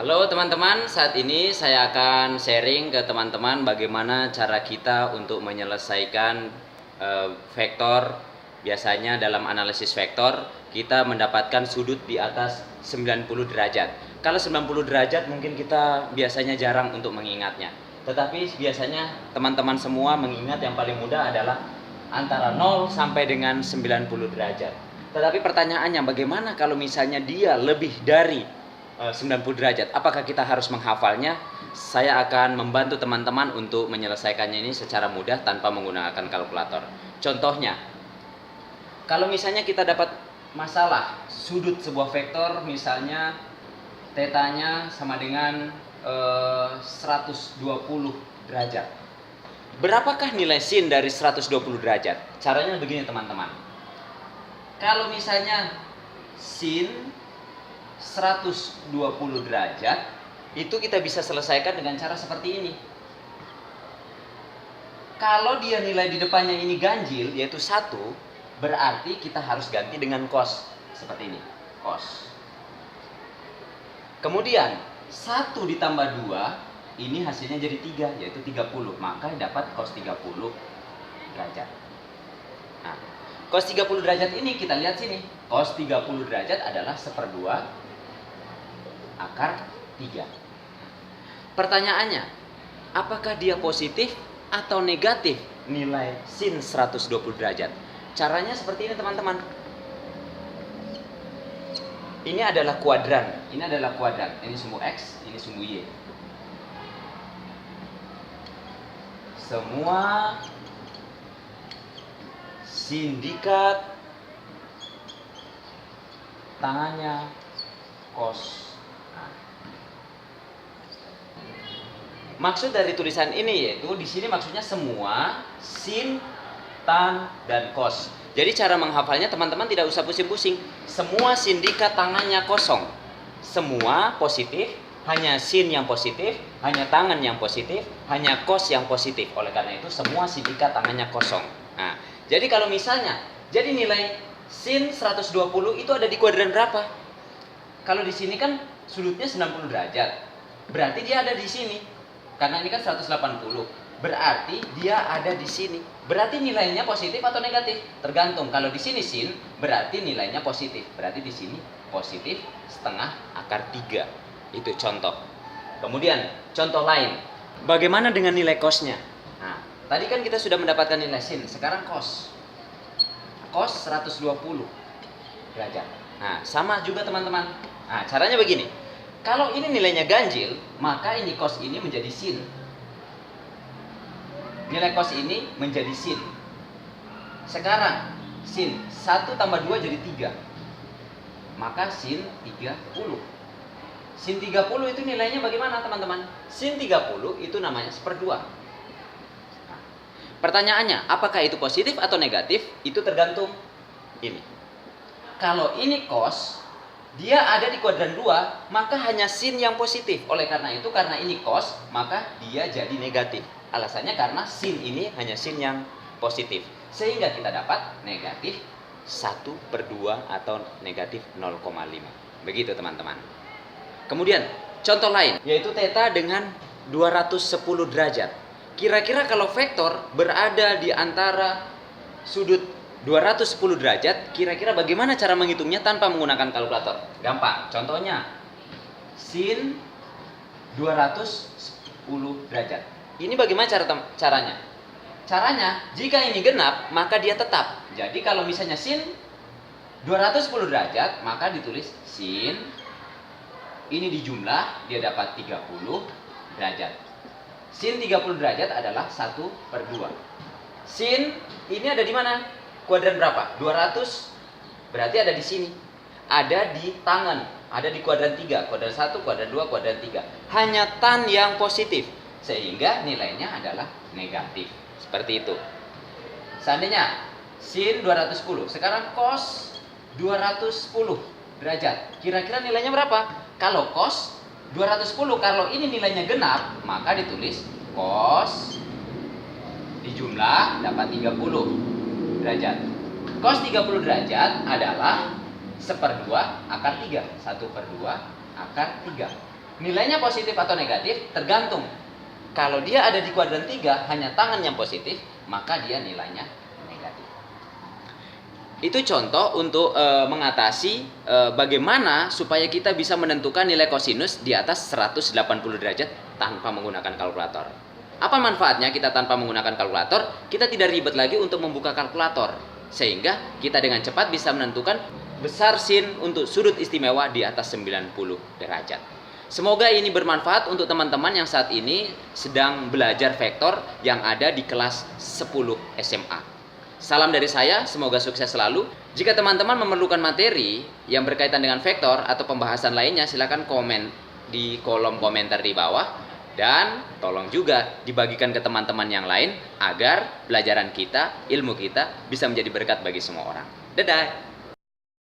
Halo teman-teman, saat ini saya akan sharing ke teman-teman bagaimana cara kita untuk menyelesaikan vektor. Biasanya dalam analisis vektor kita mendapatkan sudut di atas 90 derajat. Kalau 90 derajat mungkin kita biasanya jarang untuk mengingatnya. Tetapi biasanya teman-teman semua mengingat yang paling mudah adalah antara 0 sampai dengan 90 derajat. Tetapi pertanyaannya, bagaimana kalau misalnya dia lebih dari 90 derajat, apakah kita harus menghafalnya? Saya akan membantu teman-teman untuk menyelesaikannya ini secara mudah tanpa menggunakan kalkulator. Contohnya, kalau misalnya kita dapat masalah sudut sebuah vektor, misalnya tetanya sama dengan 120 derajat. Berapakah nilai sin dari 120 derajat? Caranya begini teman-teman. Kalau misalnya sin 120 derajat, itu kita bisa selesaikan dengan cara seperti ini. Kalau dia nilai di depannya ini ganjil, yaitu 1, berarti kita harus ganti dengan cos. Seperti ini, cos. Kemudian 1 ditambah 2, ini hasilnya jadi 3, yaitu 30. Maka dapat cos 30 derajat. Nah, cos 30 derajat ini kita lihat sini. Cos 30 derajat adalah 1/2 akar 3. Pertanyaannya, apakah dia positif atau negatif nilai sin 120 derajat? Caranya seperti ini teman-teman. Ini adalah kuadran. Ini sumbu X, ini sumbu Y. Semua sindikat tangannya cos. Maksud dari tulisan ini yaitu di sini maksudnya semua sin, tan, dan cos. Jadi cara menghafalnya teman-teman tidak usah pusing-pusing. Semua sindikat tangannya kosong. Semua positif, hanya sin yang positif, hanya tangan yang positif, hanya cos yang positif. Oleh karena itu semua sindikat tangannya kosong. Nah, jadi kalau misalnya jadi nilai sin 120 itu ada di kuadran berapa? Kalau di sini kan sudutnya 90 derajat. Berarti dia ada di sini. Karena ini kan 180, berarti dia ada di sini. Berarti nilainya positif atau negatif? Tergantung. Kalau di sini sin, berarti nilainya positif. Berarti di sini positif setengah akar 3. Itu contoh. Kemudian contoh lain. Bagaimana dengan nilai cosnya? Nah, tadi kan kita sudah mendapatkan nilai sin. Sekarang cos. Cos 120 derajat. Nah, sama juga teman-teman. Nah, caranya begini. Kalau ini nilainya ganjil, maka ini cos ini menjadi sin. Nilai cos ini menjadi sin. Sekarang sin 1 tambah 2 jadi 3. Maka sin 30. Sin 30 itu nilainya bagaimana teman-teman? Sin 30 itu namanya 1/2. Nah, pertanyaannya, apakah itu positif atau negatif? Itu tergantung ini. Kalau ini cos, dia ada di kuadran 2, maka hanya sin yang positif. Oleh karena itu, karena ini cos, maka dia jadi negatif. Alasannya karena sin ini hanya sin yang positif. Sehingga kita dapat negatif 1/2 atau negatif 0,5. Begitu teman-teman. Kemudian, contoh lain, yaitu theta dengan 210 derajat. Kira-kira kalau vektor berada di antara sudut 210 derajat, kira-kira bagaimana cara menghitungnya tanpa menggunakan kalkulator? Gampang. Contohnya, sin 210 derajat. Ini bagaimana caranya? Caranya, jika ini genap, maka dia tetap. Jadi kalau misalnya sin 210 derajat, maka ditulis sin, ini dijumlah, dia dapat 30 derajat. Sin 30 derajat adalah 1/2. Sin ini ada di mana? Kuadran berapa? 200. Berarti ada di sini. Ada di tangan. Ada di kuadran 3. Kuadran 1, kuadran 2, kuadran 3. Hanya tan yang positif. Sehingga nilainya adalah negatif. Seperti itu. Seandainya sin 210. Sekarang cos 210 derajat. Kira-kira nilainya berapa? Kalau cos 210, kalau ini nilainya genap, maka ditulis cos dijumlah dapat 30 derajat. Cos 30 derajat adalah 1/2 akar 3. 1/2 akar 3. Nilainya positif atau negatif tergantung. Kalau dia ada di kuadran 3, hanya tangan yang positif, maka dia nilainya negatif. Itu contoh untuk mengatasi bagaimana supaya kita bisa menentukan nilai kosinus di atas 180 derajat tanpa menggunakan kalkulator. Apa manfaatnya kita tanpa menggunakan kalkulator? Kita tidak ribet lagi untuk membuka kalkulator, sehingga kita dengan cepat bisa menentukan besar sin untuk sudut istimewa di atas 90 derajat. Semoga ini bermanfaat untuk teman-teman yang saat ini sedang belajar vektor yang ada di kelas 10 SMA. Salam dari saya, semoga sukses selalu. Jika teman-teman memerlukan materi yang berkaitan dengan vektor atau pembahasan lainnya, silakan komen di kolom komentar di bawah. Dan tolong juga dibagikan ke teman-teman yang lain agar pelajaran kita, ilmu kita bisa menjadi berkat bagi semua orang. Dadah!